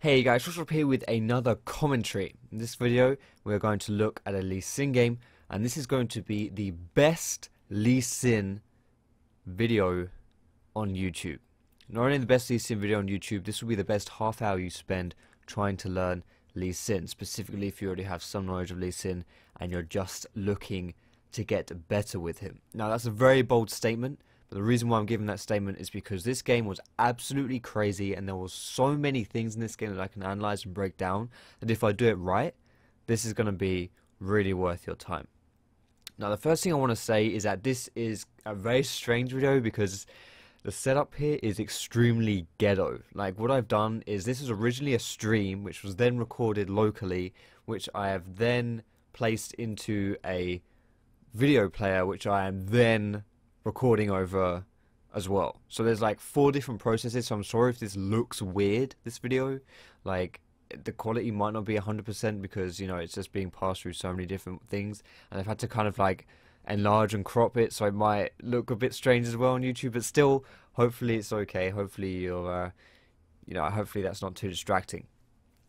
Hey guys, Foxdrop here with another commentary. In this video, we're going to look at a Lee Sin game, and this is going to be the best Lee Sin video on YouTube. Not only the best Lee Sin video on YouTube, this will be the best half hour you spend trying to learn Lee Sin, specifically if you already have some knowledge of Lee Sin and you're just looking to get better with him. Now that's a very bold statement, but the reason why I'm giving that statement is because this game was absolutely crazy and there was so many things in this game that I can analyze and break down that if I do it right, this is going to be really worth your time. Now the first thing I want to say is that this is a very strange video because the setup here is extremely ghetto. Like what I've done is this was originally a stream which was then recorded locally, which I have then placed into a video player which I am then recording over as well. So there's like 4 different processes, so I'm sorry if this looks weird, this video. Like the quality might not be 100% because, you know, it's just being passed through so many different things, and I've had to kind of like enlarge and crop it, so it might look a bit strange as well on YouTube, but still hopefully it's okay. Hopefully you'll hopefully that's not too distracting.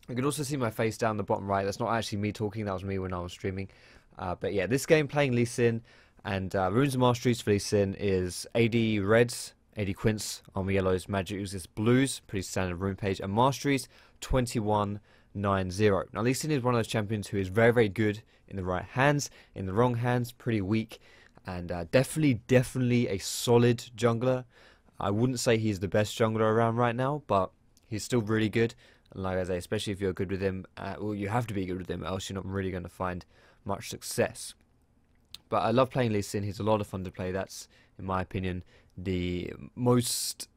You can also see my face down the bottom right. That's not actually me talking, that was me when I was streaming. But yeah, this game playing Lee Sin, and runes and masteries for Lee Sin is AD reds, AD quints, armor yellows, magic uses blues, pretty standard rune page, and masteries 2190. Now Lee Sin is one of those champions who is very, very good in the right hands, in the wrong hands pretty weak, and definitely a solid jungler. I wouldn't say he's the best jungler around right now, but he's still really good. And like I say, especially if you're good with him, well, you have to be good with him, else you're not really going to find much success. But I love playing Lee Sin. He's a lot of fun to play. That's, in my opinion, the most,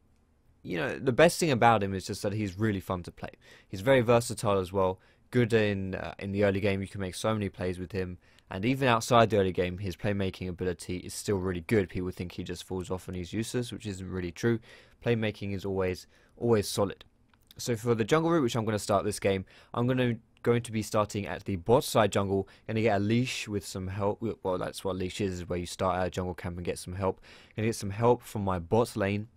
the best thing about him is just that he's really fun to play. He's very versatile as well. Good in the early game. You can make so many plays with him. And even outside the early game, his playmaking ability is still really good. People think he just falls off and he's useless, which isn't really true. Playmaking is always solid. So for the jungle route, which I'm going to start this game, I'm going to be starting at the bot side jungle. Going to get a leash with some help. Well, that's what leash is where you start at a jungle camp and get some help. Going to get some help from my bot lane,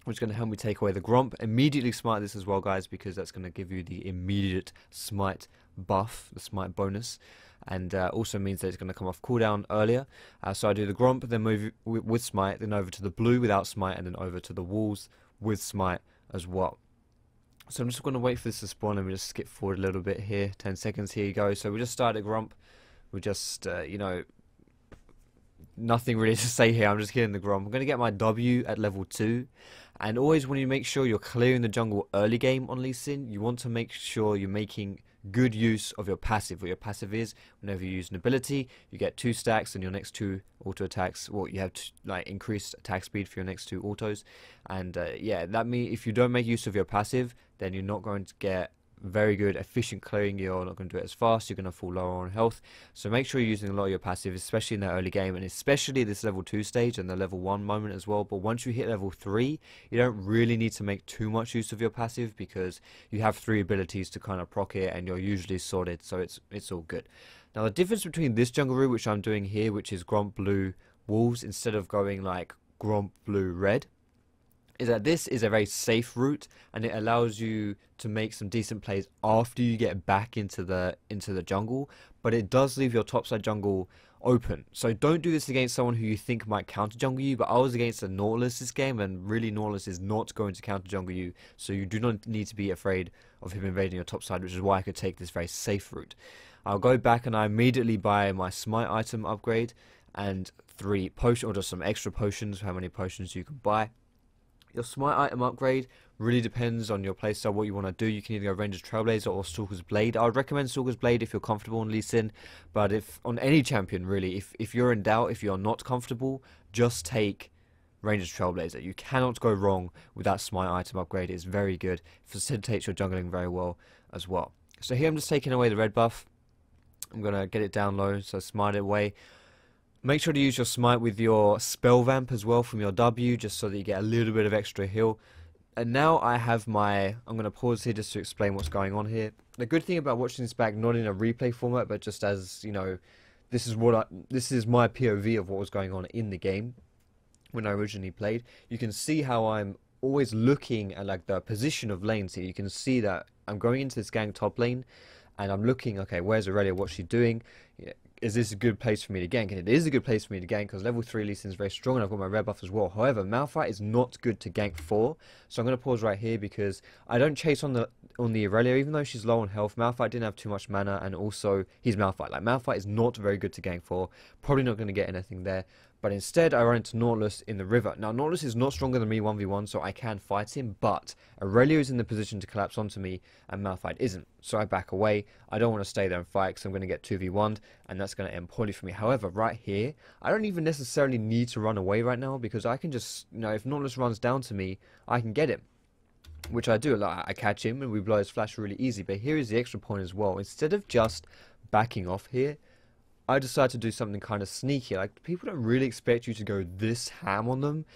which is going to help me take away the Gromp. Immediately smite this as well, guys, because that's going to give you the immediate smite buff, the smite bonus. And also means that it's going to come off cooldown earlier. So I do the Gromp, then move with smite, then over to the blue without smite, and then over to the walls with smite as well. So I'm just going to wait for this to spawn. Let me just skip forward a little bit here. 10 seconds, here you go. So we just started Gromp. We just, nothing really to say here. I'm just getting the Gromp. I'm going to get my W at level 2. And always when you make sure you're clearing the jungle early game on Lee Sin, you want to make sure you're making good use of your passive. What your passive is, whenever you use an ability, you get 2 stacks and your next 2 auto attacks. Well, you have increased attack speed for your next 2 autos. And yeah, that means if you don't make use of your passive, then you're not going to get very good efficient clearing. You're not going to do it as fast. You're going to fall lower on health. So make sure you're using a lot of your passive, especially in the early game, and especially this level 2 stage and the level 1 moment as well. But once you hit level 3, you don't really need to make too much use of your passive because you have 3 abilities to kind of proc it, and you're usually sorted, so it's all good. Now the difference between this jungle route, which I'm doing here, which is Gromp blue wolves, instead of going like Gromp blue red, is that this is a very safe route, and it allows you to make some decent plays after you get back into the jungle, but it does leave your topside jungle open. So don't do this against someone who you think might counter jungle you, but I was against a Nautilus this game, and really Nautilus is not going to counter jungle you, so you do not need to be afraid of him invading your topside, which is why I could take this very safe route. I'll go back and I immediately buy my smite item upgrade and 3 potions, or just some extra potions, how many potions you can buy. Your smite item upgrade really depends on your playstyle, what you want to do. You can either go Ranger's Trailblazer or Stalker's Blade. I would recommend Stalker's Blade if you're comfortable in Lee Sin, but if on any champion really, if you're in doubt, if you're not comfortable, just take Ranger's Trailblazer. You cannot go wrong with that smite item upgrade. It's very good. It facilitates your jungling very well as well. So here I'm just taking away the red buff. I'm going to get it down low, so smite it away. Make sure to use your smite with your spell vamp as well from your W, just so that you get a little bit of extra heal. And now I have my, I'm going to pause here just to explain what's going on here. The good thing about watching this back, not in a replay format, but just as, this is my POV of what was going on in the game when I originally played. You can see how I'm always looking at like the position of lanes here. You can see that I'm going into this gank top lane, and I'm looking, okay, where's Aurelia? What's she doing? Yeah, is this a good place for me to gank? And it is a good place for me to gank because level 3 Lee Sin is very strong and I've got my red buff as well. However, Malphite is not good to gank for. So I'm going to pause right here because I don't chase on the Aurelia, even though she's low on health. Malphite didn't have too much mana, and also he's Malphite. Like, Malphite is not very good to gank for. Probably not going to get anything there. But instead, I run into Nautilus in the river. Now, Nautilus is not stronger than me 1v1, so I can fight him. But Aurelia is in the position to collapse onto me, and Malphite isn't. So I back away. I don't want to stay there and fight, because I'm going to get 2v1'd, and that's going to end poorly for me. However, right here, I don't even necessarily need to run away right now, because I can just, you know, if Nautilus runs down to me, I can get him. Which I do. Like, I catch him, and we blow his flash really easy. But here is the extra point as well. Instead of just backing off here, I decided to do something kind of sneaky. Like, people don't really expect you to go this ham on them.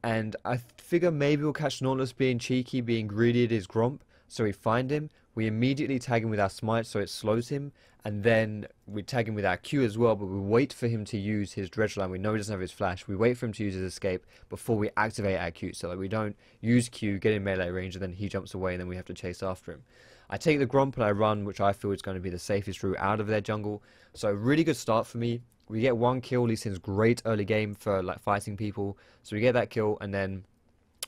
And I figure maybe we'll catch Nautilus being cheeky, being greedy at his Gromp. So we find him. We immediately tag him with our smite so it slows him. And then we tag him with our Q as well. But we wait for him to use his dredge line. We know he doesn't have his flash. We wait for him to use his escape before we activate our Q. So that we don't use Q, get in melee range, and then he jumps away and then we have to chase after him. I take the Gromp and I run, which I feel is going to be the safest route out of their jungle. So really good start for me. We get 1 kill. Lee Sin's great early game for like fighting people. So we get that kill, and then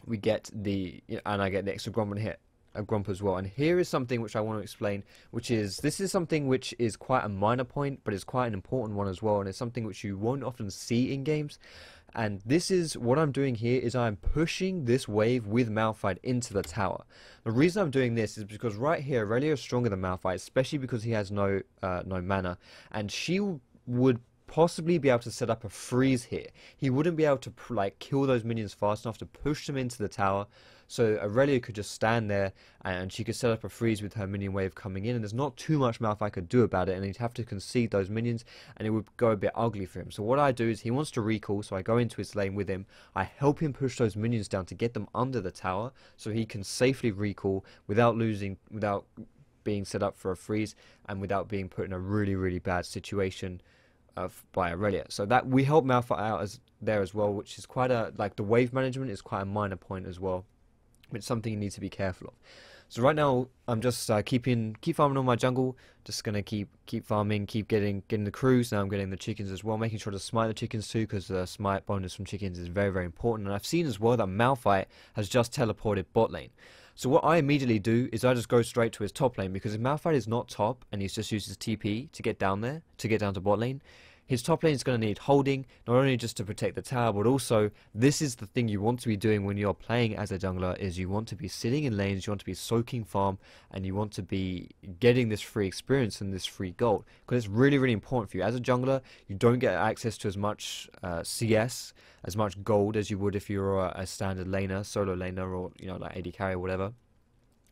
we get and I get the extra Gromp and hit a Gromp as well. And here is something which I want to explain, which is this is something which is quite a minor point, but it's quite an important one as well. And it's something which you won't often see in games. And this is what I'm doing here is I'm pushing this wave with Malphite into the tower. The reason I'm doing this is because right here Aurelia is stronger than Malphite, especially because he has no mana, and she would possibly be able to set up a freeze here. He wouldn't be able to like kill those minions fast enough to push them into the tower. So Aurelia could just stand there and she could set up a freeze with her minion wave coming in, and there's not too much Malphite could do about it, and he'd have to concede those minions and it would go a bit ugly for him. So what I do is he wants to recall, so I go into his lane with him. I help him push those minions down to get them under the tower so he can safely recall without being set up for a freeze and without being put in a really, really bad situation by Aurelia. So that we help Malphite out there as well, which is quite a, like, the wave management is quite a minor point as well. It's something you need to be careful of. So right now I'm just keep farming on my jungle, just gonna keep farming, keep getting the crews. Now I'm getting the chickens as well, making sure to smite the chickens too, because the smite bonus from chickens is very, very important. And I've seen as well that Malphite has just teleported bot lane. So what I immediately do is I just go straight to his top lane, because if Malphite is not top and he's just used his TP to get down there, to get down to bot lane, his top lane is going to need holding, not only just to protect the tower, but also this is the thing you want to be doing when you're playing as a jungler, is you want to be sitting in lanes, you want to be soaking farm, and you want to be getting this free experience and this free gold, because it's really, really important for you. As a jungler, you don't get access to as much CS, as much gold as you would if you were a standard laner, solo laner, or, you know, like AD carry or whatever.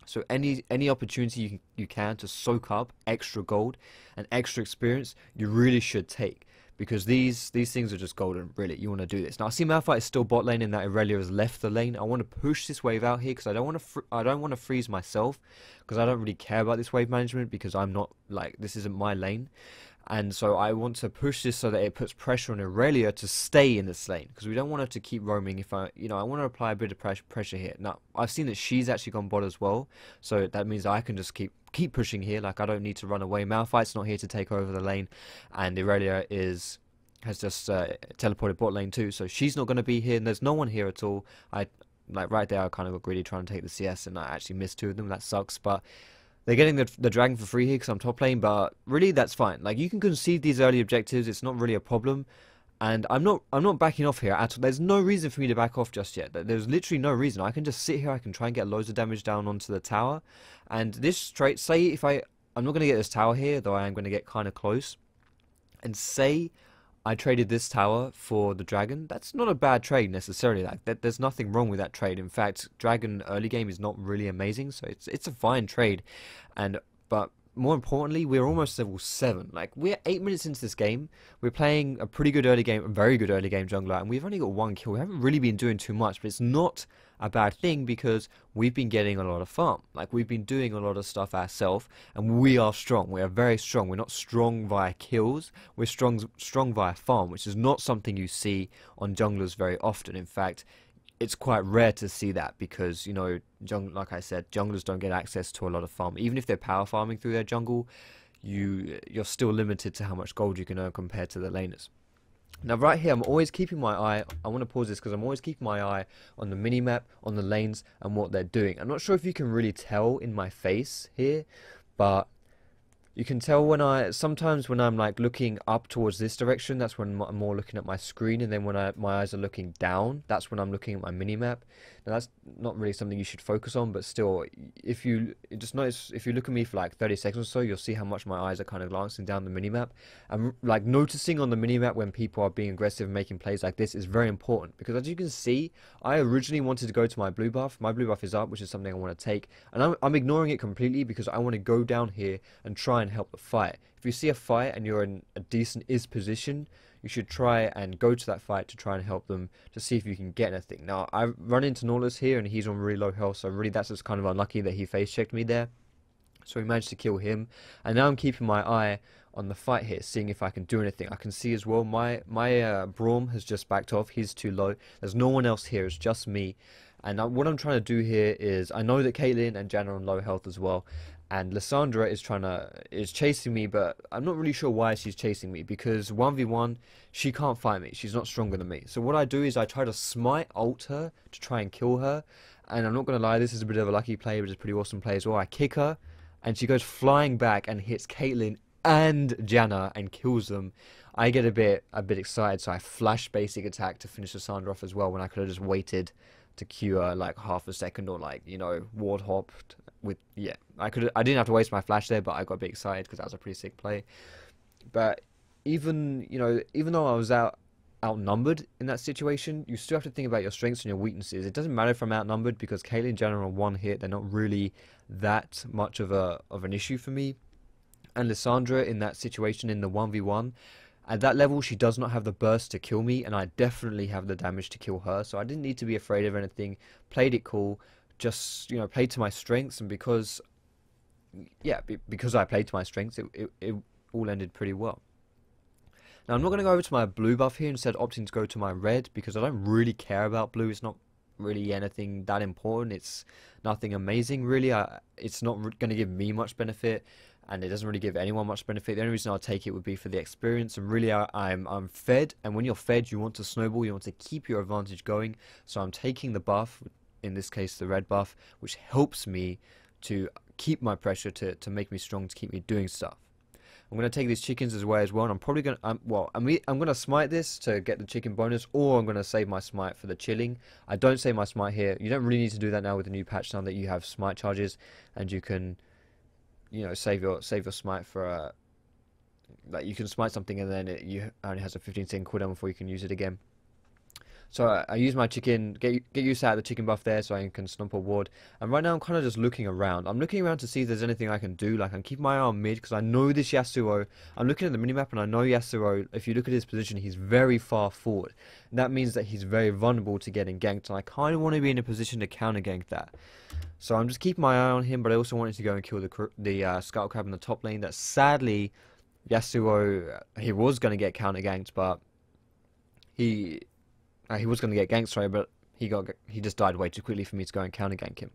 So any opportunity you can to soak up extra gold and extra experience, you really should take, because these things are just golden. Really, you want to do this. Now I see Malphite is still bot lane, in that Aurelia has left the lane. I want to push this wave out here because I don't want to freeze myself, because I don't really care about this wave management, because I'm not, like, this isn't my lane. And so I want to push this so that it puts pressure on Aurelia to stay in this lane, because we don't want her to keep roaming. If I want to apply a bit of pressure here. Now I've seen that she's actually gone bot as well, so that means I can just keep pushing here. Like, I don't need to run away. Malphite's not here to take over the lane, and Aurelia has just teleported bot lane too, so she's not going to be here, and there's no one here at all. Like right there, I kind of got greedy trying to take the CS, and I actually missed 2 of them. That sucks, but they're getting the dragon for free here because I'm top lane, but really that's fine. Like, you can concede these early objectives, it's not really a problem. And I'm not backing off here at all. There's no reason for me to back off just yet. There's literally no reason. I can just sit here, I can try and get loads of damage down onto the tower. And this trade, say if I'm not going to get this tower here, though I am going to get kind of close. And say I traded this tower for the dragon, that's not a bad trade necessarily. Like, there's nothing wrong with that trade. In fact, dragon early game is not really amazing, so it's a fine trade. But more importantly, we're almost level 7. Like, we're 8 minutes into this game. We're playing a pretty good early game, a very good early game jungler, and we've only got 1 kill. We haven't really been doing too much, but it's not a bad thing, because we've been getting a lot of farm. Like, we've been doing a lot of stuff ourselves, and we are strong. We are very strong. We're not strong via kills. We're strong via farm, which is not something you see on junglers very often. In fact, it's quite rare to see that because, you know, like I said, junglers don't get access to a lot of farm. Even if they're power farming through their jungle, you're still limited to how much gold you can earn compared to the laners. Now right here, I'm always keeping my eye, I want to pause this because I'm always keeping my eye on the minimap, on the lanes, and what they're doing. I'm not sure if you can really tell in my face here, but you can tell when sometimes when I'm like looking up towards this direction, that's when I'm more looking at my screen, and then when my eyes are looking down, that's when I'm looking at my minimap. Now that's not really something you should focus on, but still, if you just notice, if you look at me for like 30 seconds or so, you'll see how much my eyes are kind of glancing down the minimap. And like noticing on the minimap when people are being aggressive and making plays like this is very important, because as you can see, I originally wanted to go to my blue buff. My blue buff is up, which is something I want to take, and I'm ignoring it completely because I want to go down here and try and help the fight. If you see a fight and you're in a decent position, you should try and go to that fight to try and help them to see if you can get anything. Now, I've run into Nautilus here and he's on really low health, so really that's just kind of unlucky that he face checked me there. So we managed to kill him, and now I'm keeping my eye on the fight here, seeing if I can do anything. I can see as well my Braum has just backed off. He's too low. There's no one else here. It's just me. And what I'm trying to do here is, I know that Caitlyn and Jan are on low health as well, and Lissandra is chasing me, but I'm not really sure why she's chasing me, because 1v1 she can't fight me. She's not stronger than me. So what I do is I try to smite ult her to try and kill her. And I'm not gonna lie, this is a bit of a lucky play, but it's a pretty awesome play as well. I kick her and she goes flying back and hits Caitlyn and Janna and kills them. I get a bit excited, so I flash basic attack to finish Lissandra off as well, when I could have just waited to Q her like half a second, or like, you know, ward hopped with, yeah, I didn't have to waste my flash there, but I got a bit excited because that was a pretty sick play. But even, you know, even though I was outnumbered in that situation, you still have to think about your strengths and your weaknesses. It doesn't matter if I'm outnumbered, because Caitlyn and Janna are on one hit. They're not really that much of an issue for me. And Lissandra in that situation, in the 1v1, at that level, she does not have the burst to kill me, and I definitely have the damage to kill her, so I didn't need to be afraid of anything. Played it cool, just, you know, played to my strengths, and because I played to my strengths, it all ended pretty well. Now, I'm not going to go over to my blue buff here, instead opting to go to my red, because I don't really care about blue. It's not really anything that important. It's nothing amazing, really. It's not going to give me much benefit, and it doesn't really give anyone much benefit. The only reason I'll take it would be for the experience, and really I'm fed, and when you're fed, you want to snowball, you want to keep your advantage going, so I'm taking the buff, in this case the red buff, which helps me to keep my pressure, to make me strong, to keep me doing stuff. I'm going to take these chickens as well, and I'm probably going to, I'm going to smite this to get the chicken bonus, or I'm going to save my smite for the chilling. I don't save my smite here. You don't really need to do that now with the new patch, now that you have smite charges, and you can, you know, save your smite for like, you can smite something and then it only has a 15-second cooldown before you can use it again. So I use my chicken, get used to the chicken buff there, so I can stomp a ward. And right now I'm kind of just looking around. I'm looking around to see if there's anything I can do. Like, I'm keeping my eye on mid, because I know this Yasuo. I'm looking at the minimap and I know Yasuo, if you look at his position, he's very far forward. And that means that he's very vulnerable to getting ganked, and I kind of want to be in a position to counter gank that. So I'm just keeping my eye on him, but I also wanted to go and kill the Scuttle Crab in the top lane. That sadly, Yasuo, he was going to get counter ganked, but he was going to get ganked, sorry, but he just died way too quickly for me to go and counter gank him.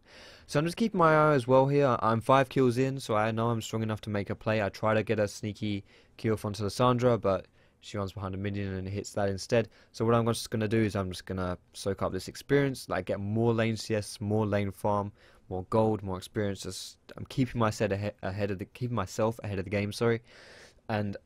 So I'm just keeping my eye as well here. I'm 5 kills in, so I know I'm strong enough to make a play. I try to get a sneaky kill onto Lissandra, but she runs behind a minion and hits that instead. So what I'm just going to do is I'm just going to soak up this experience, like get more lane CS, more lane farm, more gold, more experience. Just, I'm keeping myself ahead of the game, sorry. And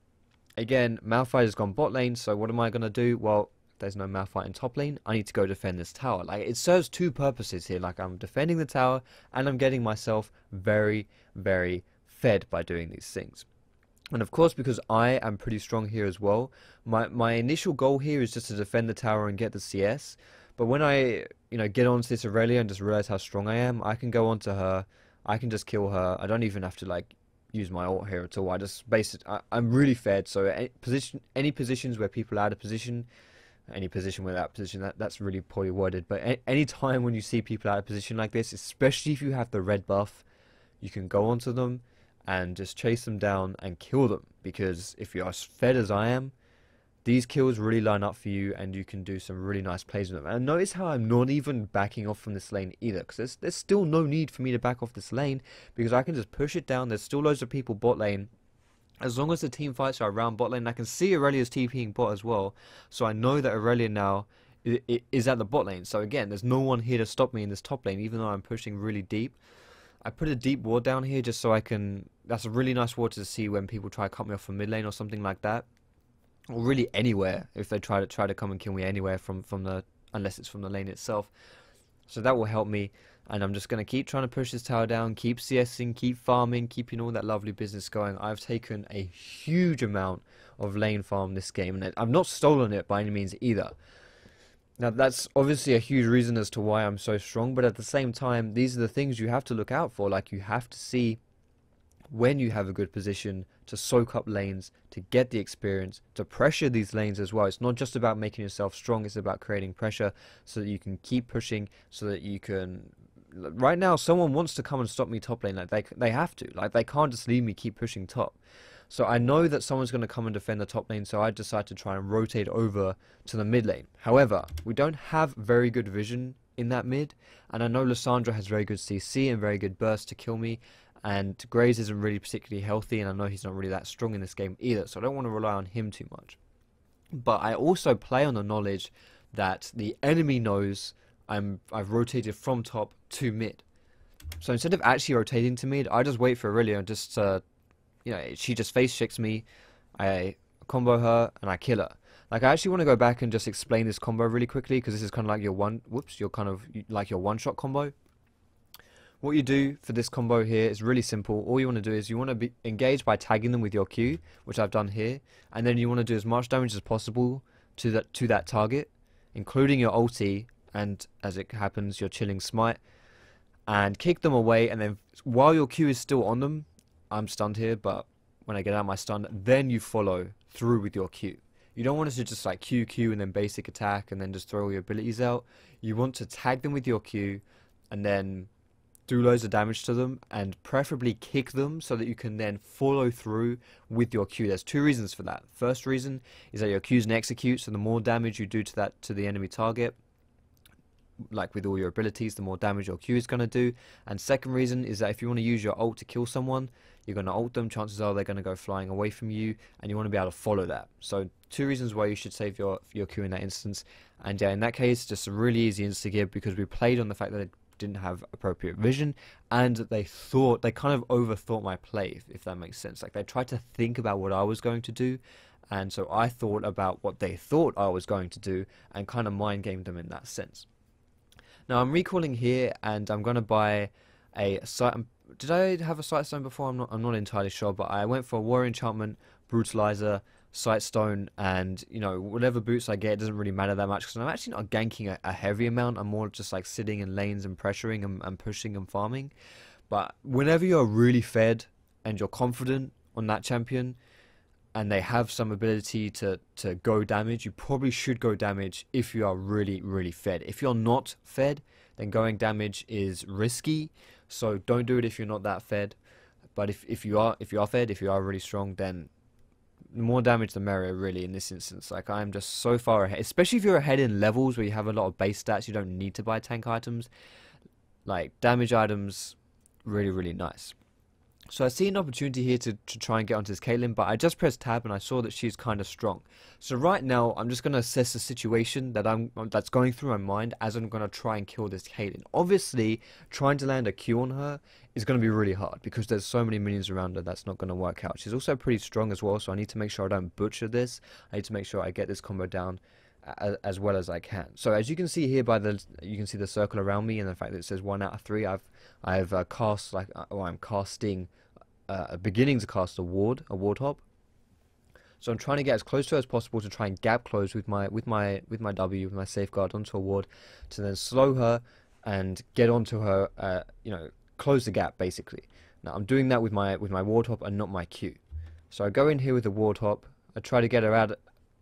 again, Malphite has gone bot lane, so what am I going to do? Well, there's no Malphite in top lane, I need to go defend this tower. Like, it serves two purposes here. Like, I'm defending the tower, and I'm getting myself very, very fed by doing these things. And of course, because I am pretty strong here as well, my initial goal here is just to defend the tower and get the CS. But when I, you know, get onto this Aurelia and just realize how strong I am, I can go onto her, I can just kill her. I don't even have to, like, use my ult here at all. I just I'm really fed. So any positions where people are out of position, any position without position, that's really poorly worded, but any time when you see people out of position like this, especially if you have the red buff, you can go onto them and just chase them down and kill them, because if you're as fed as I am, these kills really line up for you, and you can do some really nice plays with them. And notice how I'm not even backing off from this lane either, because there's still no need for me to back off this lane, because I can just push it down. There's still loads of people bot lane. As long as the team fights are around bot lane, I can see Aurelia's TPing bot as well, so I know that Aurelia now is at the bot lane. So again, there's no one here to stop me in this top lane, even though I'm pushing really deep. I put a deep ward down here just so I can... That's a really nice ward to see when people try to cut me off from mid lane or something like that. Or really anywhere, if they try to come and kill me anywhere from the... Unless it's from the lane itself. So that will help me. And I'm just going to keep trying to push this tower down, keep CSing, keep farming, keeping all that lovely business going. I've taken a huge amount of lane farm this game, and I've not stolen it by any means either. Now that's obviously a huge reason as to why I'm so strong, but at the same time, these are the things you have to look out for. Like, you have to see when you have a good position to soak up lanes, to get the experience, to pressure these lanes as well. It's not just about making yourself strong, it's about creating pressure so that you can keep pushing, so that you can... Right now, someone wants to come and stop me top lane. Like, they have to. Like, they can't just leave me keep pushing top. So I know that someone's going to come and defend the top lane, so I decide to try and rotate over to the mid lane. However, we don't have very good vision in that mid, and I know Lissandra has very good CC and very good burst to kill me, and Graves isn't really particularly healthy, and I know he's not really that strong in this game either, so I don't want to rely on him too much. But I also play on the knowledge that the enemy knows I've rotated from top to mid. So instead of actually rotating to mid, I just wait for Aurelia and just, you know, she just face checks me, I combo her, and I kill her. Like, I actually want to go back and just explain this combo really quickly, because this is kind of like your one-shot combo. What you do for this combo here is really simple. All you want to do is you want to be engaged by tagging them with your Q, which I've done here, and then you want to do as much damage as possible to that target, including your ulti, and as it happens, your chilling smite, and kick them away. And then while your Q is still on them, I'm stunned here, but when I get out my stun, then you follow through with your Q. You don't want to just like Q and then basic attack and then just throw all your abilities out. You want to tag them with your Q and then do loads of damage to them, and preferably kick them so that you can then follow through with your Q. There's two reasons for that. First reason is that your Q's an execute, so the more damage you do to the enemy target, like with all your abilities, the more damage your Q is going to do. And second reason is that if you want to use your ult to kill someone, you're going to ult them, chances are they're going to go flying away from you, and you want to be able to follow that. So two reasons why you should save your Q in that instance. And yeah, in that case, just a really easy insta-give, because we played on the fact that it didn't have appropriate vision, and they kind of overthought my play, if that makes sense. Like, they tried to think about what I was going to do, and so I thought about what they thought I was going to do, and kind of mind gamed them in that sense. Now I'm recalling here, and I'm going to buy a sight. Did I have a sight stone before? I'm not entirely sure, but I went for a warrior enchantment, brutalizer, sight stone, and you know, whatever boots I get, it doesn't really matter that much, because I'm actually not ganking a heavy amount. I'm more just like sitting in lanes and pressuring and pushing and farming. But whenever you're really fed and you're confident on that champion, and they have some ability to go damage, you probably should go damage if you are really fed. If you're not fed, then going damage is risky, so don't do it if you're not that fed. But if you are fed, if you are really strong, then the more damage the merrier, really, in this instance. Like, I'm just so far ahead, especially if you're ahead in levels where you have a lot of base stats, you don't need to buy tank items. Like, damage items, really nice. So I see an opportunity here to try and get onto this Caitlyn, but I just pressed tab and I saw that she's kind of strong. So right now I'm just going to assess the situation that's going through my mind as I'm going to try and kill this Caitlyn. Obviously, trying to land a Q on her is going to be really hard because there's so many minions around her. That's not going to work out. She's also pretty strong as well, so I need to make sure I don't butcher this. I need to make sure I get this combo down as well as I can. So as you can see here, you can see the circle around me, and the fact that it says 1 out of 3. I've cast I'm casting, beginning to cast a ward hop. So I'm trying to get as close to her as possible to try and gap close with my W, with my safeguard onto a ward, to then slow her and get onto her. You know, close the gap basically. Now I'm doing that with my ward hop and not my Q. So I go in here with the ward hop. I try to get her out.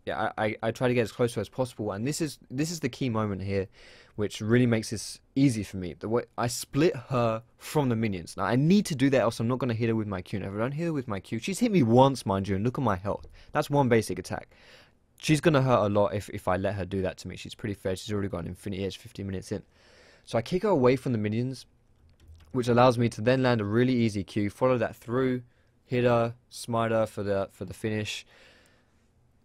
Yeah, I try to get as close to her as possible, and this is the key moment here, which really makes this easy for me. The way I split her from the minions. Now I need to do that, else I'm not going to hit her with my Q. Now, if I don't hit her with my Q, she's hit me once, mind you, and look at my health. That's one basic attack. she's gonna hurt a lot if I let her do that to me. She's pretty fair. She's already got an infinity edge 15 minutes in. So I kick her away from the minions, which allows me to then land a really easy Q, follow that through, hit her, smite her for the finish.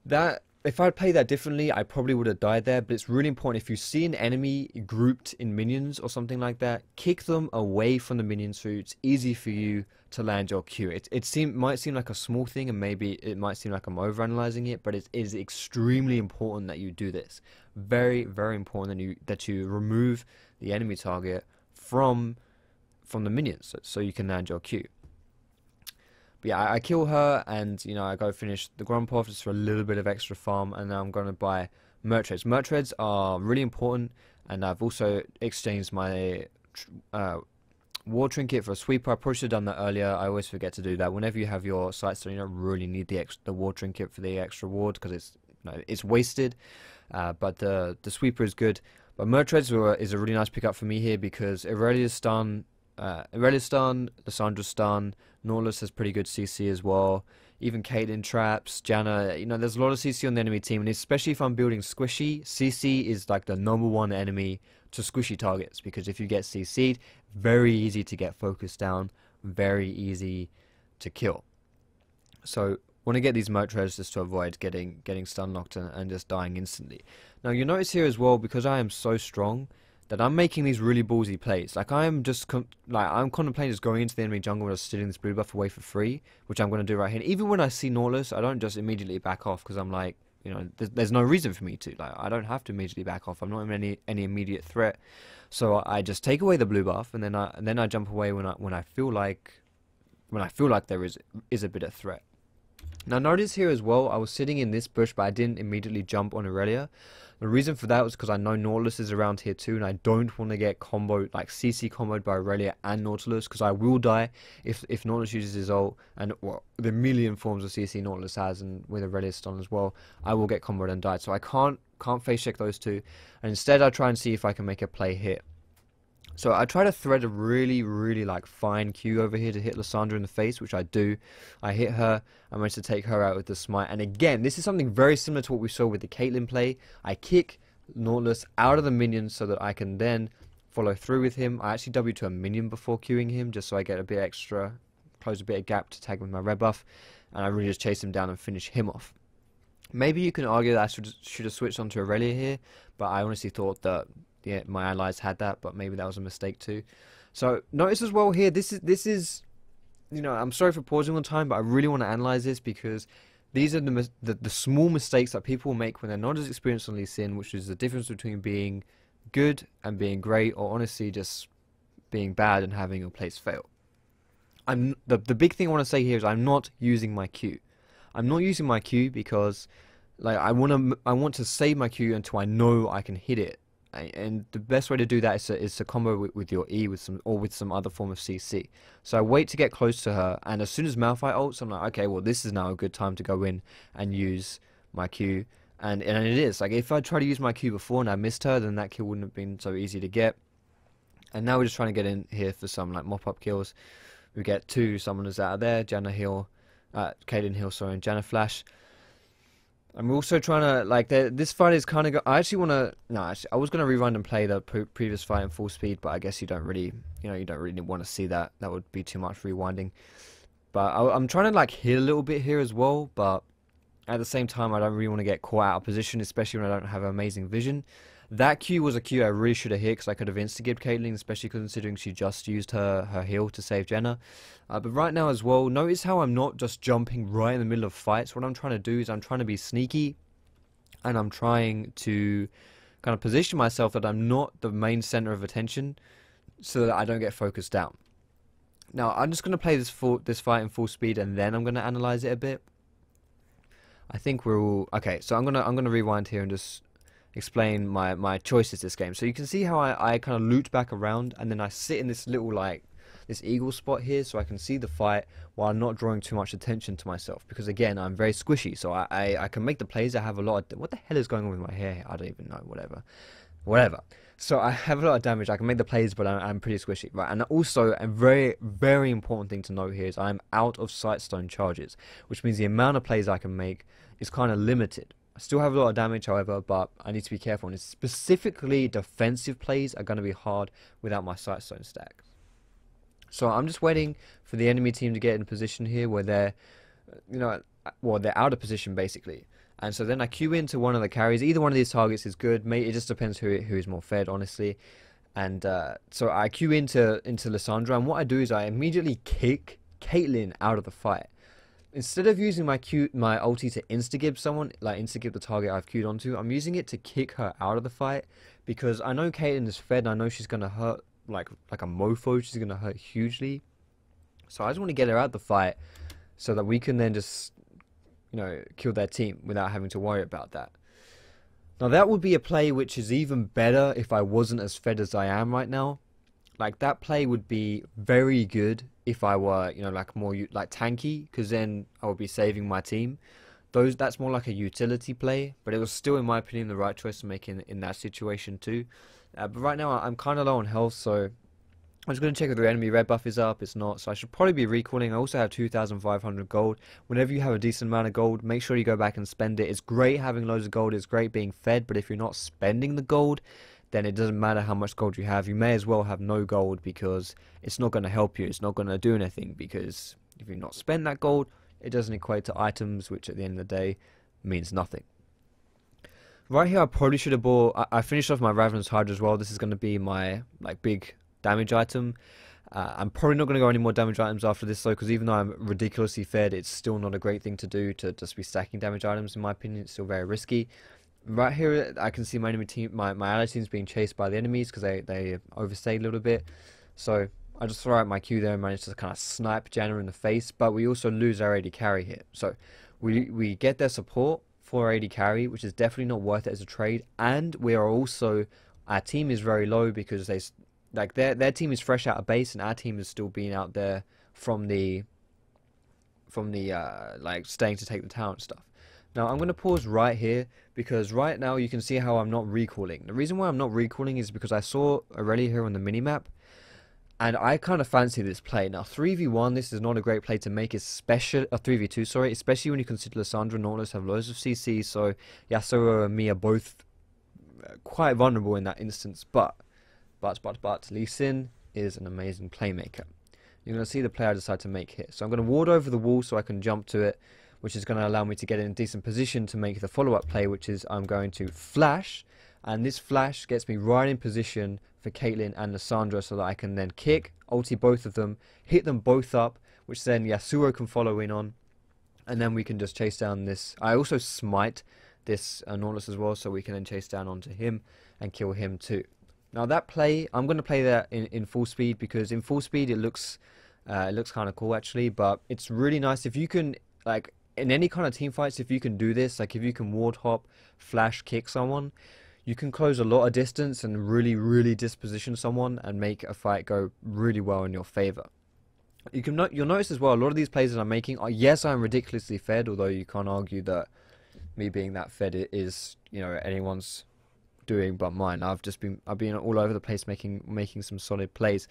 That, if I'd played that differently, I probably would have died there, but it's really important if you see an enemy grouped in minions or something like that, kick them away from the minions so it's easy for you to land your Q. Might seem like a small thing, and maybe it might seem like I'm overanalyzing it, but it is extremely important that you do this. Very, very important that you remove the enemy target from the minions so you can land your Q. But yeah, I kill her, and you know, I go finish the Grump off just for a little bit of extra farm, and now I'm going to buy Mertreads. Mertreads are really important, and I've also exchanged my War Trinket for a Sweeper. I probably should have done that earlier. I always forget to do that. Whenever you have your Sightstone, you don't really need the War Trinket for the extra ward, because it's wasted. But the Sweeper is good. But Mertreads is a really nice pickup for me here, because Aurelia's stun, Lissandra's stun, Nautilus has pretty good CC as well. Even Caitlyn traps, Janna, you know, there's a lot of CC on the enemy team, and especially if I'm building squishy, CC is like the #1 enemy to squishy targets, because if you get CC'd, very easy to get focused down, very easy to kill. So want to get these Mertreads just to avoid getting stun locked and just dying instantly. Now you notice here as well, because I am so strong, that I'm making these really ballsy plays. Like I'm contemplating just going into the enemy jungle and just stealing this blue buff away for free, which I'm going to do right here. And even when I see Nautilus, I don't just immediately back off, because I'm like, you know, there's no reason for me to. Like, I don't have to immediately back off. I'm not in any immediate threat, so I just take away the blue buff, and then I jump away when I feel like there is a bit of threat. Now notice here as well, I was sitting in this bush, but I didn't immediately jump on Aurelia. The reason for that was because I know Nautilus is around here too, and I don't want to get comboed, like CC comboed by Aurelia and Nautilus, because I will die if Nautilus uses his ult, and well, the million forms of CC Nautilus has, and with Aurelia's stun as well, I will get comboed and died. So I can't face check those two, and instead I try and see if I can make a play here. So I try to thread a really, really like fine Q over here to hit Lissandra in the face, which I do. I hit her. I managed to take her out with the smite. And again, this is something very similar to what we saw with the Caitlyn play. I kick Nautilus out of the minions so that I can then follow through with him. I actually W to a minion before queuing him, just so I get a bit extra, close a bit of gap to tag with my red buff. And I really just chase him down and finish him off. Maybe you can argue that I should have switched onto Aurelia here, but I honestly thought that yeah, my allies had that, but maybe that was a mistake too. So notice as well here, this is, you know, I'm sorry for pausing on time, but I really want to analyze this, because these are the small mistakes that people make when they're not as experienced on Lee Sin, which is the difference between being good and being great, or honestly just being bad and having your plays fail. The big thing I want to say here is I'm not using my Q. I'm not using my Q because like I want to save my Q until I know I can hit it. And the best way to do that is to combo with your E with some other form of CC. So I wait to get close to her, and as soon as Malphite ults, I'm like, okay, well this is now a good time to go in and use my Q. And it is. Like if I tried to use my Q before and I missed her, then that kill wouldn't have been so easy to get. And now we're just trying to get in here for some like mop-up kills. We get 2 summoners out of there, Janna heal, Caitlyn heal, sorry, and Janna flash. I'm also trying to, like, this fight is kind of, I actually want to, no, actually, I was going to rewind and play the previous fight in full speed, but I guess you don't really want to see that. That would be too much rewinding. But I'm trying to, like, hit a little bit here as well, but at the same time, I don't really want to get caught out of position, especially when I don't have amazing vision. That Q was a Q I really should have hit, because I could have insta-gibbed Caitlyn, especially considering she just used her heal to save Janna. But right now as well, notice how I'm not just jumping right in the middle of fights. What I'm trying to do is I'm trying to be sneaky, and I'm trying to kind of position myself that I'm not the main center of attention, so that I don't get focused down. Now I'm just going to play this fight in full speed, and then I'm going to analyze it a bit. I think we're all okay. So I'm gonna rewind here and just explain my choices this game. So you can see how I kind of loop back around, and then I sit in this little like this eagle spot here, so I can see the fight while not drawing too much attention to myself, because again I'm very squishy, so I can make the plays. I have a lot of, what the hell is going on with my hair? I don't even know. Whatever. So I have a lot of damage. I can make the plays, but I'm pretty squishy, right? And also a very, very important thing to note here is I'm out of Sightstone charges, which means the amount of plays I can make is kind of limited. I still have a lot of damage, however, but I need to be careful. And specifically, defensive plays are going to be hard without my Sightstone stack. So I'm just waiting for the enemy team to get in position here where they're, well, they're out of position basically. And so then I queue into one of the carries. Either one of these targets is good. It just depends who is more fed, honestly. And so I queue into Lissandra, and what I do is I immediately kick Caitlyn out of the fight. Instead of using my ulti to insta-gib someone, like insta-gib the target I've queued onto, I'm using it to kick her out of the fight, because I know Caitlyn is fed, and I know she's going to hurt like a mofo. She's going to hurt hugely. So I just want to get her out of the fight so that we can then just, kill their team without having to worry about that. Now that would be a play which is even better if I wasn't as fed as I am right now. Like that play would be very good if I were, like more like tanky, because then I would be saving my team. That's more like a utility play, but it was still, in my opinion, the right choice to make in that situation too. But right now I'm kind of low on health, so I'm just going to check if the enemy red buff is up. It's not, so I should probably be recalling. I also have 2,500 gold. Whenever you have a decent amount of gold, make sure you go back and spend it. It's great having loads of gold. It's great being fed, but if you're not spending the gold, then it doesn't matter how much gold you have. You may as well have no gold, because it's not going to help you. It's not going to do anything, because if you've not spent that gold, it doesn't equate to items, which at the end of the day means nothing. Right here, I probably should have bought... I finished off my Ravenous Hydra as well. This is going to be my big damage item. I'm probably not going to go any more damage items after this though, because even though I'm ridiculously fed, it's still not a great thing to do to just be stacking damage items. In my opinion, it's still very risky. Right here, I can see my enemy team, my ally team's being chased by the enemies because they overstayed a little bit. So I just throw out my Q there and manage to kind of snipe Janna in the face. But we also lose our AD carry here. So we get their support for AD carry, which is definitely not worth it as a trade. And we are also, our team is very low because their team is fresh out of base, and our team is still being out there from the staying to take the tower and stuff. Now I'm going to pause right here, because right now you can see how I'm not recalling. The reason why I'm not recalling is because I saw Aurelia here on the minimap, and I kind of fancy this play. Now 3v1, this is not a great play to make, especially 3v2, sorry, especially when you consider Lissandra and Nautilus have loads of CC, so Yasuo and me are both quite vulnerable in that instance. But Lee Sin is an amazing playmaker. You're going to see the play I decide to make here. So I'm going to ward over the wall so I can jump to it, which is going to allow me to get in a decent position to make the follow-up play, which is I'm going to flash, and this flash gets me right in position for Caitlyn and Lissandra so that I can then kick, ulti both of them, hit them both up, which then Yasuo can follow in on, and then we can just chase down this. I also smite this Nautilus as well, so we can then chase down onto him and kill him too. Now that play, I'm going to play that in full speed, because in full speed it looks kind of cool actually, but it's really nice if you can, like, in any kind of team fights, if you can do this, like if you can ward hop, flash kick someone, you can close a lot of distance and really disposition someone and make a fight go really well in your favor. You'll notice as well, a lot of these plays that I'm making are, yes, I'm ridiculously fed, although you can't argue that me being that fed is, anyone's doing but mine. I've been all over the place making some solid plays.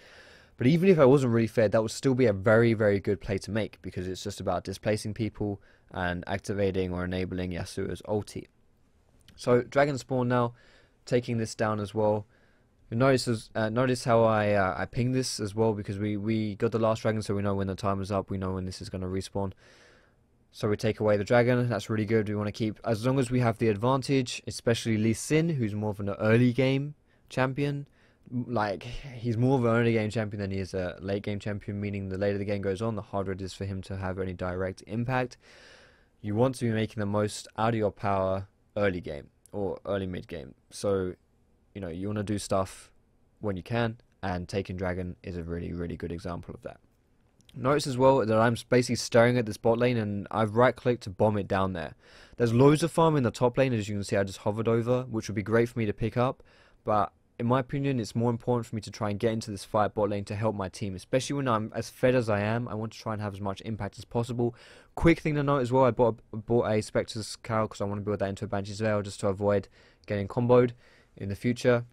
But even if I wasn't really fed, that would still be a very good play to make, because it's just about displacing people and activating or enabling Yasuo's ulti. So Dragon Spawn now, taking this down as well. Notice how I ping this as well, because we got the last dragon, so we know when the time is up, we know when this is going to respawn. So we take away the dragon, that's really good. We want to keep, as long as we have the advantage, especially Lee Sin, who's more of an early game champion. Like, he's more of an early game champion than he is a late game champion, meaning the later the game goes on, the harder it is for him to have any direct impact. You want to be making the most out of your power early game or early mid game. So, you want to do stuff when you can, and taking dragon is a really good example of that. Notice as well that I'm basically staring at this bot lane, and I've right clicked to bomb it down there. There's loads of farm in the top lane, as you can see. I just hovered over, which would be great for me to pick up, but in my opinion, it's more important for me to try and get into this fight bot lane to help my team, especially when I'm as fed as I am. I want to try and have as much impact as possible. Quick thing to note as well, I bought a Spectre's Cowl because I want to build that into a Banshee's Veil just to avoid getting comboed in the future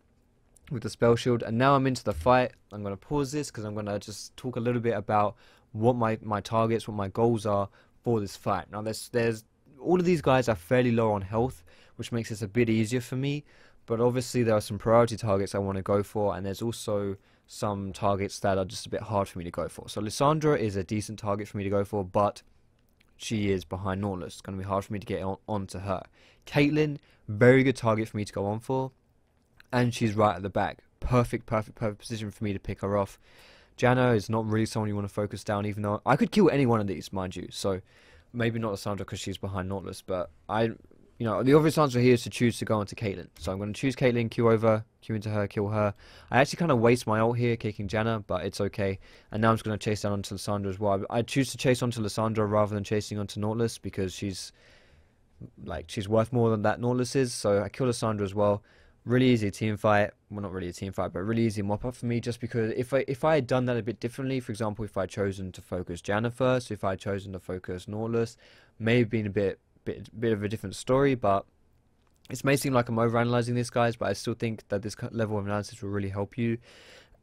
with the spell shield. And now I'm into the fight. I'm going to pause this because I'm going to just talk a little bit about what my targets, what my goals are for this fight. Now there's all of these guys are fairly low on health, which makes this a bit easier for me. But obviously there are some priority targets I want to go for, and there's also some targets that are just a bit hard for me to go for. So Lissandra is a decent target for me to go for, but she is behind Nautilus. It's going to be hard for me to get onto her. Caitlyn, very good target for me to go on for, and she's right at the back. Perfect position for me to pick her off. Janna is not really someone you want to focus down, even though I could kill any one of these, mind you. So maybe not Lissandra because she's behind Nautilus, but the obvious answer here is to choose to go onto Caitlyn. So I'm going to choose Caitlyn, Q over, Q into her, kill her. I actually kind of waste my ult here, kicking Janna, but it's okay. And now I'm just going to chase down onto Lissandra as well. I choose to chase onto Lissandra rather than chasing onto Nautilus because she's worth more than that Nautilus is. So I kill Lissandra as well. Really easy team fight. Well, not really a team fight, but really easy mop up for me. Just because if I had done that a bit differently, for example, if I had chosen to focus Janna first, if I had chosen to focus Nautilus, may have been a bit of a different story. But it may seem like I'm overanalyzing this, guys, but I still think that this level of analysis will really help you.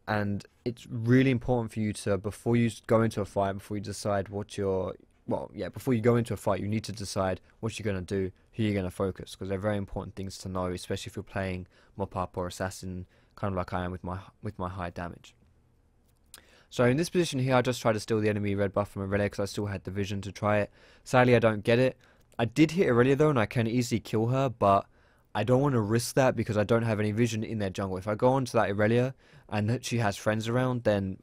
And it's really important for you to, before you go into a fight, before you decide what you're, before you go into a fight, you need to decide what you're going to do, who you're going to focus, because they're very important things to know, especially if you're playing mop up or assassin, kind of like I am with my high damage. So in this position here, I just tried to steal the enemy red buff from Aurelia because I still had the vision to try it. Sadly, I don't get it. I did hit Aurelia though, and I can easily kill her, but I don't want to risk that because I don't have any vision in their jungle. If I go onto that Aurelia and she has friends around, then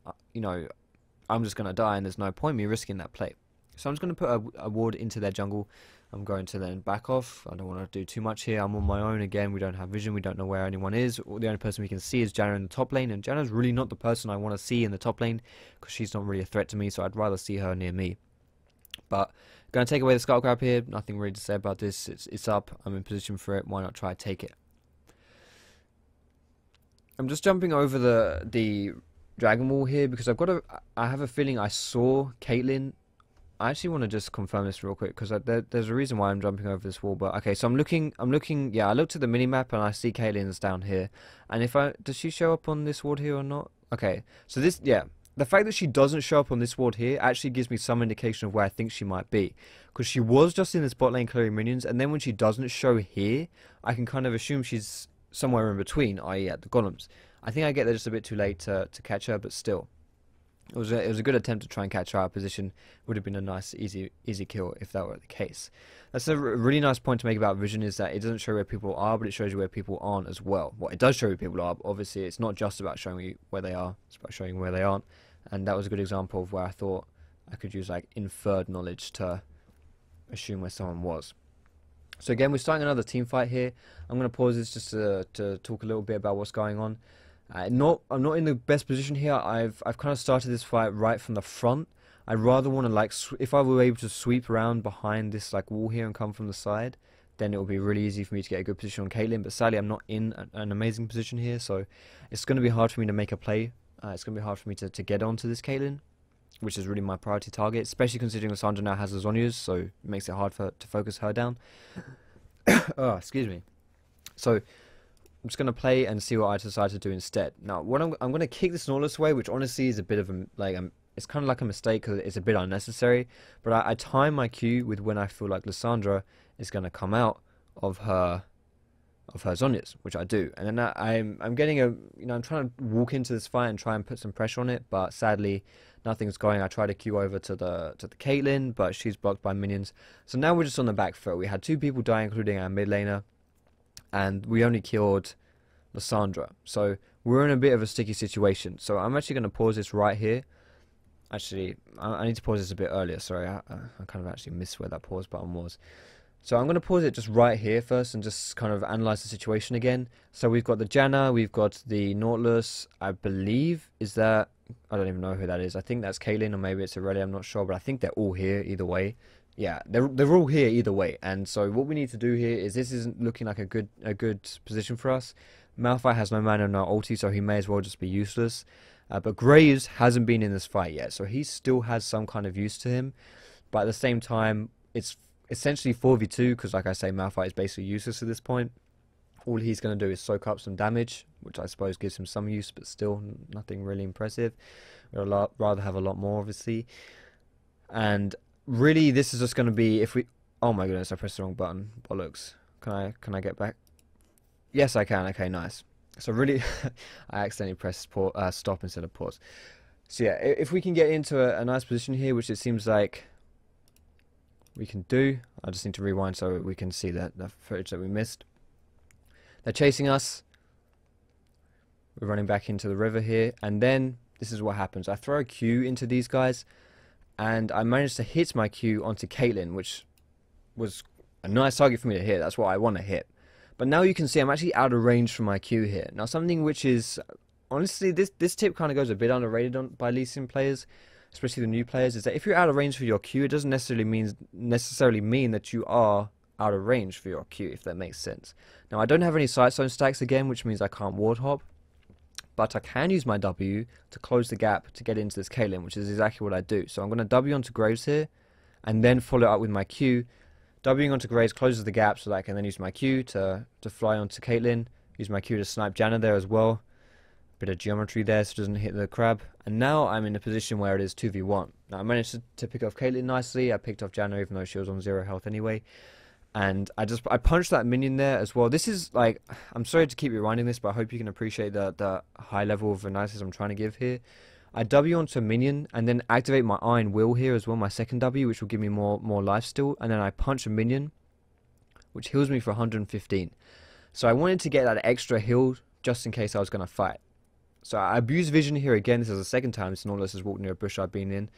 I'm just going to die, and there's no point me risking that play. So I'm just going to put a ward into their jungle. I'm going to then back off. I don't want to do too much here. I'm on my own again. We don't have vision. We don't know where anyone is. The only person we can see is Janna in the top lane, and Janna's really not the person I want to see in the top lane because she's not really a threat to me, so I'd rather see her near me. But going to take away the skull grab here. Nothing really to say about this. It's up. I'm in position for it. Why not try to take it? I'm just jumping over the dragon wall here because I have a feeling I saw Caitlyn. I actually want to just confirm this real quick because there's a reason why I'm jumping over this wall. But okay, so I'm looking. Yeah, I looked at the minimap and I see Caitlyn's down here. And does she show up on this ward here or not? Okay, so the fact that she doesn't show up on this ward here actually gives me some indication of where I think she might be, because she was just in this bot lane clearing minions, and then when she doesn't show here, I can kind of assume she's somewhere in between, i.e. at the golems. I think I get there just a bit too late to catch her, but still. It was a good attempt to try and catch her out of position. Would have been a nice, easy kill if that were the case. That's a really nice point to make about vision, is that it doesn't show where people are, but it shows you where people aren't as well. Well, it does show you where people are, but obviously it's not just about showing you where they are, it's about showing where they aren't. And that was a good example of where I thought I could use like inferred knowledge to assume where someone was. So again, we're starting another team fight here. I'm going to pause this just to talk a little bit about what's going on. I'm not in the best position here. I've kind of started this fight right from the front. I'd rather want to if I were able to sweep around behind this wall here and come from the side, then it will be really easy for me to get a good position on Caitlyn. But sadly, I'm not in an amazing position here, so it's going to be hard for me to make a play. It's going to be hard for me to get onto this Caitlyn, which is really my priority target, especially considering Lissandra now has the Zhonya's, so it makes it hard to focus her down. Oh, excuse me. So I'm just going to play and see what I decide to do instead. Now, what I'm going to kick this Nautilus away, which honestly is a bit of it's kind of like a mistake because it's a bit unnecessary. But I time my Q with when I feel like Lissandra is going to come out of her Zhonya's, which I do. And then I'm getting I'm trying to walk into this fight and try and put some pressure on it, but sadly nothing's going. I try to queue over to the Caitlyn, but she's blocked by minions. So now we're just on the back foot. We had 2 people die, including our mid laner, and we only killed Lissandra. So we're in a bit of a sticky situation. So I'm actually going to pause this right here. Actually, I need to pause this a bit earlier. Sorry, I kind of actually missed where that pause button was. So I'm going to pause it just right here first and just kind of analyze the situation again. So we've got the Janna, we've got the Nautilus, I believe, I don't even know who that is. I think that's Caitlyn, or maybe it's Aurelia, I'm not sure, but I think they're all here either way. Yeah, they're all here either way. And so what we need to do here is, this isn't looking like a good position for us. Malphite has no mana, no ulti, so he may as well just be useless. But Graves hasn't been in this fight yet, so he still has some kind of use to him. But at the same time, it's essentially 4v2, because like I say, Malphite is basically useless at this point. All he's going to do is soak up some damage, which I suppose gives him some use, but still nothing really impressive. We'd rather have a lot more, obviously. And really, this is just going to be, Oh my goodness, I pressed the wrong button. Bollocks. Can I get back? Yes, I can. Okay, nice. So really, I accidentally pressed stop instead of pause. So yeah, if we can get into a nice position here, which it seems like we can do. I just need to rewind so we can see the footage that we missed. They're chasing us. We're running back into the river here, and then this is what happens. I throw a Q into these guys, and I managed to hit my Q onto Caitlyn, which was a nice target for me to hit. That's what I want to hit. But now you can see I'm actually out of range from my Q here. Now something which is, honestly, this tip kind of goes a bit underrated by Lee Sin players, especially the new players, is that if you're out of range for your Q, it doesn't necessarily mean that you are out of range for your Q, if that makes sense. Now I don't have any sight zone stacks again, which means I can't ward hop, but I can use my W to close the gap to get into this Caitlyn, which is exactly what I do. So I'm going to W onto Graves here, and then follow it up with my Q. Wing onto Graves closes the gap so that I can then use my Q to fly onto Caitlyn, use my Q to snipe Janna there as well. Bit of geometry there so it doesn't hit the crab. And now I'm in a position where it is 2v1. Now I managed to pick off Caitlyn nicely. I picked off Janna even though she was on 0 health anyway. And I punched that minion there as well. This is like, I'm sorry to keep rewinding this, but I hope you can appreciate the high level of analysis I'm trying to give here. I W onto a minion and then activate my Iron Will here as well, my second W, which will give me more life still. And then I punch a minion, which heals me for 115. So I wanted to get that extra heal just in case I was going to fight. So I abuse vision here again. This is the second time this Nautilus has walked near a bush I've been in.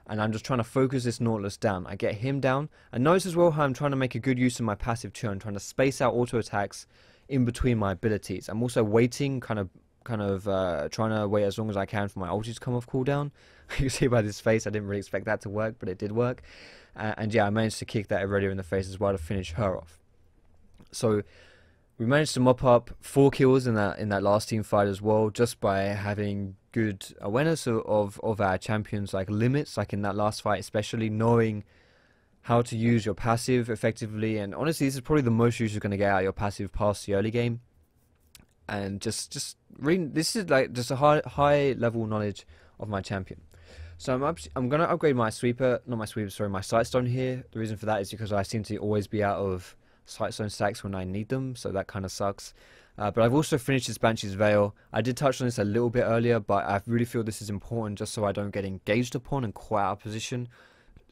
And I'm just trying to focus this Nautilus down. I get him down. And notice as well how I'm trying to make a good use of my passive turn, trying to space out auto attacks in between my abilities. I'm also waiting, kind of trying to wait as long as I can for my ulti to come off cooldown. You can see by this face, I didn't really expect that to work, but it did work. And yeah, I managed to kick that Irelia in the face as well to finish her off. So we managed to mop up 4 kills in that last team fight as well, just by having good awareness of our champions' like limits, like in that last fight, especially knowing how to use your passive effectively. And honestly, this is probably the most use you're going to get out of your passive past the early game. And just really, this is like just a high level knowledge of my champion. So I'm gonna upgrade my sweeper, not my sweeper, sorry, my sightstone here. The reason for that is because I seem to always be out of sightstone stacks when I need them, so that kind of sucks. But I've also finished this Banshee's Veil. I did touch on this a little bit earlier, but I really feel this is important just so I don't get engaged upon and quite out of position.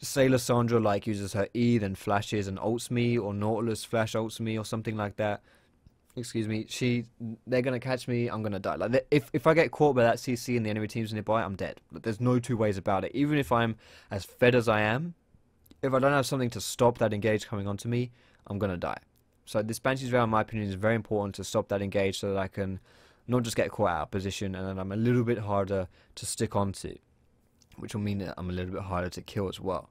Say Lissandra like uses her E, then flashes and ults me, or Nautilus flash ults me, or something like that. Excuse me, they're gonna catch me, I'm gonna die. Like, if I get caught by that CC and the enemy team's nearby, I'm dead. There's no two ways about it. Even if I'm as fed as I am, if I don't have something to stop that engage coming onto me, I'm gonna die. So this Banshee's Veil, in my opinion, is very important to stop that engage so that I can not just get caught out of position and then I'm a little bit harder to stick onto, which will mean that I'm a little bit harder to kill as well.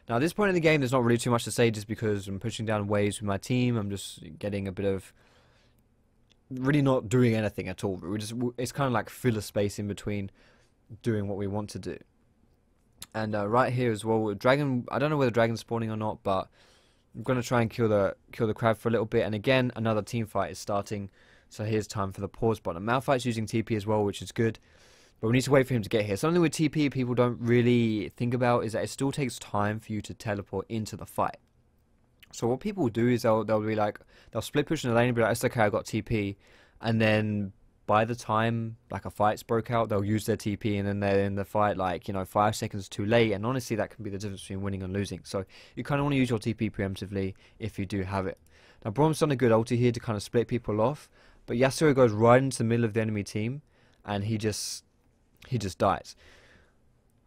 Now at this point in the game, there's not really too much to say just because I'm pushing down waves with my team. I'm just getting a bit of really not doing anything at all. It's kind of like filler space in between doing what we want to do. And right here as well, dragon. I don't know whether dragon's spawning or not, but I'm gonna try and kill the crab for a little bit. And again, another team fight is starting. So here's time for the pause button. Malphite's using TP as well, which is good. But we need to wait for him to get here. Something with TP people don't really think about is that it still takes time for you to teleport into the fight. So what people do is they'll be like, they'll split push in the lane and be like, it's okay, I got TP. And then by the time like a fight's broke out, they'll use their TP and then they're in the fight like, 5 seconds too late. And honestly, that can be the difference between winning and losing. So you kind of want to use your TP preemptively if you do have it. Now Brom's done a good ulti here to kind of split people off. But Yasuo goes right into the middle of the enemy team and he just dies.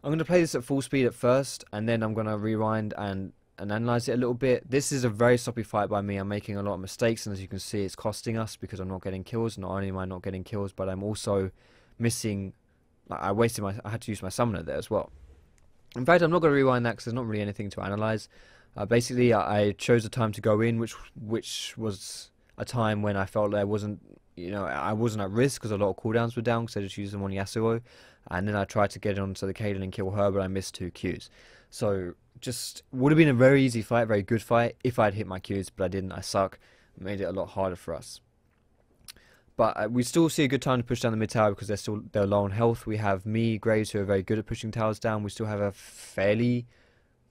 I'm going to play this at full speed at first, and then I'm going to rewind and analyze it a little bit. This is a very sloppy fight by me. I'm making a lot of mistakes, and as you can see, it's costing us because I'm not getting kills. Not only am I not getting kills, but I'm also missing. Like, I had to use my summoner there as well. In fact, I'm not going to rewind that because there's not really anything to analyze. Basically, I chose a time to go in, which was a time when I felt there wasn't. I wasn't at risk because a lot of cooldowns were down because I just used them on Yasuo. And then I tried to get onto the Caitlyn and kill her, but I missed 2 Qs. So, just would have been a very easy fight, very good fight, if I'd hit my Qs, but I didn't. I suck. It made it a lot harder for us. But we still see a good time to push down the mid tower because they're low on health. We have me, Graves, who are very good at pushing towers down. We still have a fairly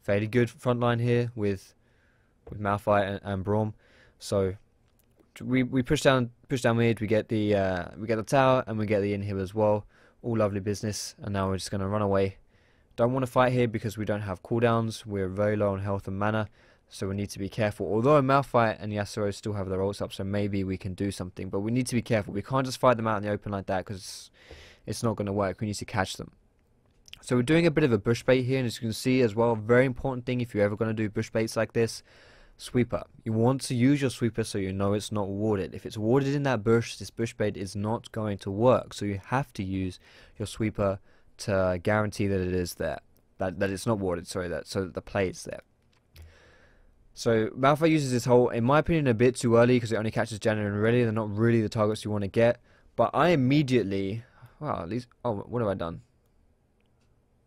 good front line here with with Malphite and Braum. So we push down mid. We get the tower and we get the inhibitor as well. All lovely business. And now we're just gonna run away. Don't want to fight here because we don't have cooldowns. We're very low on health and mana, so we need to be careful. Although Malphite and Yasuo still have their ults up, so maybe we can do something. But we need to be careful. We can't just fight them out in the open like that because it's not going to work. We need to catch them. So we're doing a bit of a bush bait here, and as you can see as well, very important thing if you're ever going to do bush baits like this, sweeper. You want to use your sweeper so you know it's not warded. If it's warded in that bush, this bush bait is not going to work. So you have to use your sweeper to guarantee that it is there, that it's not warded, sorry, so that the play is there. So Malphite uses this whole, in my opinion, a bit too early because it only catches Janna and Aurelia. They're not really the targets you want to get. But I immediately, wow, at least, oh, what have I done?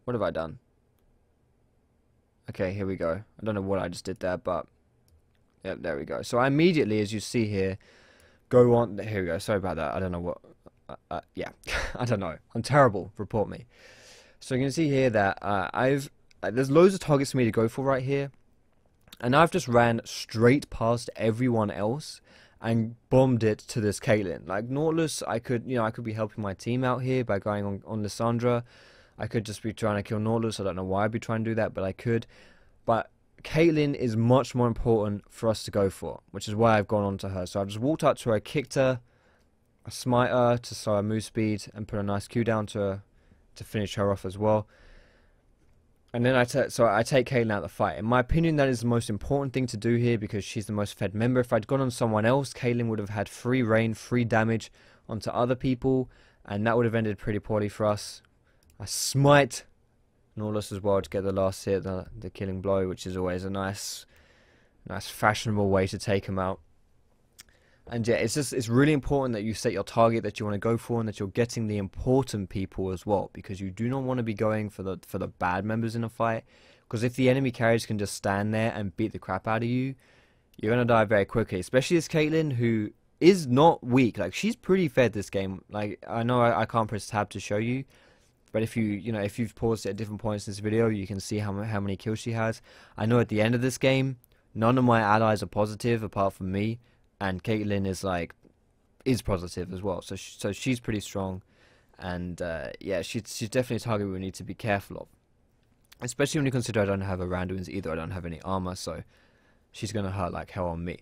What have I done? Okay, here we go. I don't know what I just did there, but yep, there we go. So I immediately, as you see here, go on. Here we go. Sorry about that. I don't know what. Yeah, I don't know. I'm terrible. Report me. So you can see here that there's loads of targets for me to go for right here, and I've just ran straight past everyone else and bombed it to this Caitlyn. Like Nautilus, I could be helping my team out here by going on Lissandra. I could just be trying to kill Nautilus. I don't know why I'd be trying to do that, but I could. But Caitlyn is much more important for us to go for, which is why I've gone on to her. So I've just walked up to her, kicked her, I smite her to slow her move speed, and put a nice Q down to finish her off as well. And then I take Caitlyn out of the fight. In my opinion, that is the most important thing to do here because she's the most fed member. If I'd gone on someone else, Caitlyn would have had free reign, free damage onto other people, and that would have ended pretty poorly for us. I smite Nautilus as well to get the last hit, the killing blow, which is always a nice fashionable way to take him out. And yeah, it's really important that you set your target that you want to go for and that you're getting the important people as well, because you do not want to be going for the bad members in a fight, because if the enemy carries can just stand there and beat the crap out of you, you're going to die very quickly, especially as Caitlyn, who is not weak. Like, she's pretty fed this game. Like, I know I can't press tab to show you, but if you've paused it at different points in this video, you can see how many kills she has. I know at the end of this game, none of my allies are positive apart from me, and Caitlyn is positive as well. So she's pretty strong, and yeah, she's definitely a target we need to be careful of, especially when you consider I don't have a Randuin's either. I don't have any armor, so she's gonna hurt like hell on me.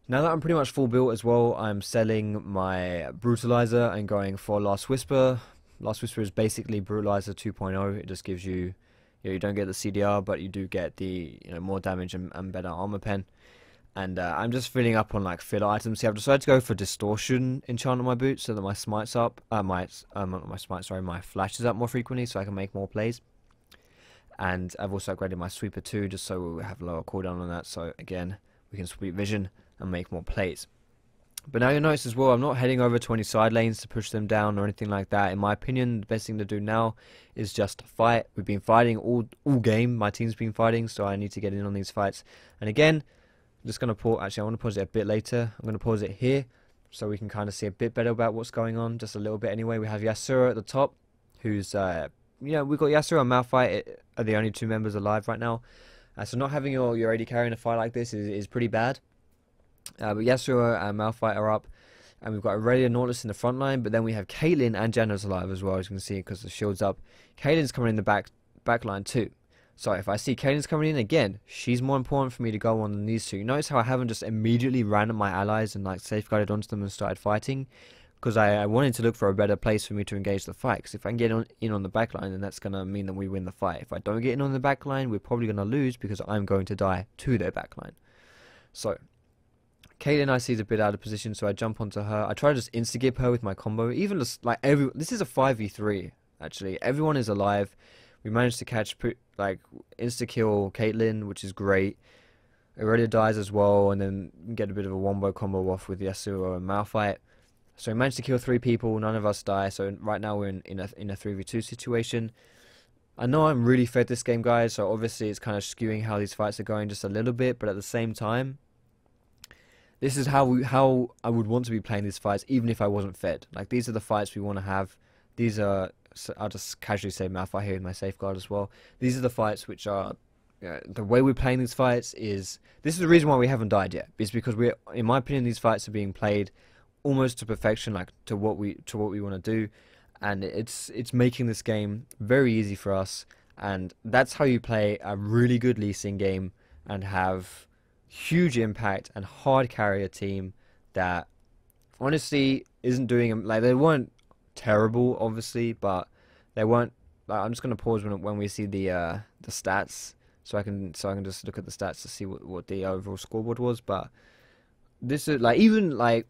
Now that I'm pretty much full built as well, I'm selling my Brutalizer and going for Last Whisper. Last Whisper is basically Brutalizer 2.0. It just gives you, you don't get the CDR, but you do get the more damage and better armor pen. And I'm just filling up on like filler items. See, I've decided to go for Distortion enchant on my boots so that my smite's up, my flash is up more frequently, so I can make more plays. And I've also upgraded my sweeper too, just so we have lower cooldown on that. So again, we can sweep vision and make more plays. But now you'll notice as well, I'm not heading over to any side lanes to push them down or anything like that. In my opinion, the best thing to do now is just fight. We've been fighting all game. My team's been fighting, so I need to get in on these fights. And again, I'm just going to pause. Actually, I want to pause it a bit later. I'm going to pause it here so we can kind of see a bit better about what's going on. Just a little bit anyway. We have Yasuo at the top, who's, we've got Yasuo and Malphite are the only two members alive right now. So not having your AD carry in a fight like this is pretty bad. But Yasuo and Malphite are up, and we've got Aurelia and Nautilus in the front line, but then we have Caitlyn and Janna's alive as well, as you can see, because the shield's up. Caitlyn's coming in the back line too. So if I see Caitlyn's coming in again, she's more important for me to go on than these two. You notice how I haven't just immediately ran at my allies and like safeguarded onto them and started fighting, because I wanted to look for a better place for me to engage the fight. Because if I can get in on the back line, then that's going to mean that we win the fight. If I don't get in on the back line, we're probably going to lose because I'm going to die to their back line. So Caitlyn I see is a bit out of position, so I jump onto her. I try to just insta-gib her with my combo. Even just like this is a 5v3 actually. Everyone is alive. We managed to catch insta-kill Caitlyn, which is great. Aurelia dies as well, and then get a bit of a wombo combo off with Yasuo and Malphite. So we managed to kill 3 people. None of us die. So right now we're in a 3v2 situation. I know I'm really fed this game, guys. So obviously it's kind of skewing how these fights are going just a little bit, but at the same time, this is how I would want to be playing these fights, even if I wasn't fed. Like, these are the fights we want to have. These are, I'll just casually say Malphite here with my safeguard as well. These are the fights which are, the way we're playing these fights is, this is the reason why we haven't died yet, is because we're, in my opinion, these fights are being played almost to perfection, like to what we want to do, and it's making this game very easy for us. And that's how you play a really good Lee Sin game and have huge impact and hard carry a team that honestly isn't doing, like, they weren't terrible obviously, but they weren't, like, I'm just gonna pause when we see the stats, so I can just look at the stats to see what the overall scoreboard was. But this is like, even like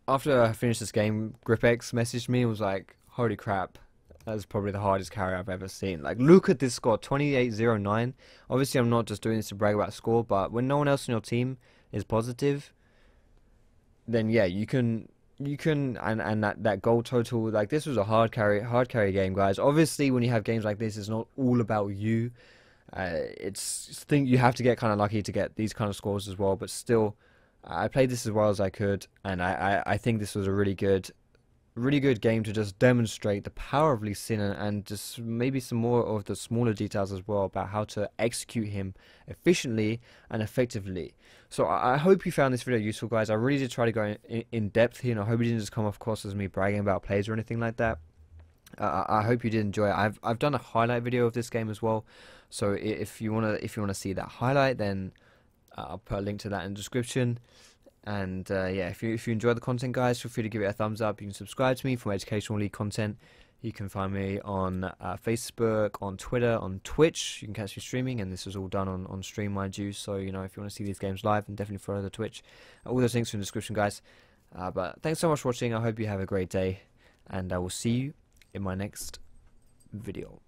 after I finished this game, GripX messaged me and was like, holy crap, that's probably the hardest carry I've ever seen. Like, look at this score, 28-09. Obviously I'm not just doing this to brag about score, but when no one else in your team is positive, then yeah, you can and that goal total, like, this was a hard carry game, guys. Obviously when you have games like this, it's not all about you. It's think you have to get kind of lucky to get these kind of scores as well, but still, I played this as well as I could, and I think this was a really good game to just demonstrate the power of Lee Sin, and just maybe some more of the smaller details as well about how to execute him efficiently and effectively. So I hope you found this video useful, guys. I really did try to go in depth here, and I hope it didn't just come off course as me bragging about plays or anything like that. I hope you did enjoy it. I've done a highlight video of this game as well, so if you wanna see that highlight, then I'll put a link to that in the description. And yeah, if you enjoy the content, guys, feel free to give it a thumbs up. You can subscribe to me for more educational league content. You can find me on Facebook, on Twitter, on Twitch. You can catch me streaming, and this is all done on stream, mind you. So, you know, if you want to see these games live, then definitely follow the Twitch. All those links are in the description, guys. But thanks so much for watching. I hope you have a great day, and I will see you in my next video.